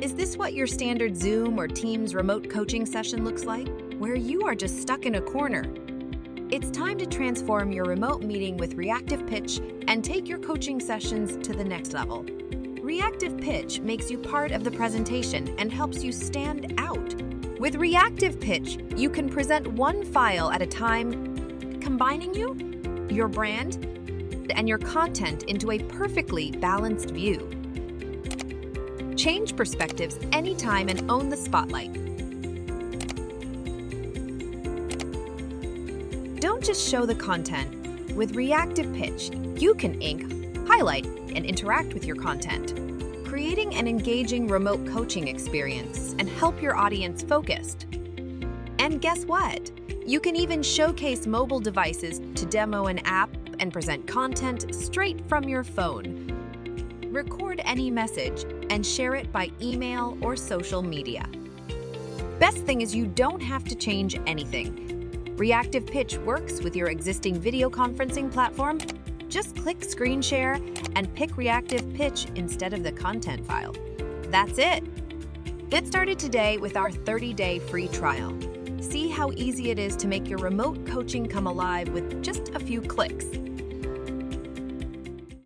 Is this what your standard Zoom or Teams remote coaching session looks like, where you are just stuck in a corner? It's time to transform your remote meeting with Reactiv Pitch and take your coaching sessions to the next level. Reactiv Pitch makes you part of the presentation and helps you stand out. With Reactiv Pitch, you can present one file at a time, combining your brand, and your content into a perfectly balanced view. Change perspectives anytime and own the spotlight. Don't just show the content. With Reactiv Pitch, you can ink, highlight, and interact with your content, creating an engaging remote coaching experience and help your audience focused. And guess what? You can even showcase mobile devices to demo an app and present content straight from your phone. Record any message and share it by email or social media. Best thing is you don't have to change anything. Reactiv Pitch works with your existing video conferencing platform. Just click Screen Share and pick Reactiv Pitch instead of the content file. That's it. Get started today with our 30-day free trial. See how easy it is to make your remote coaching come alive with just a few clicks.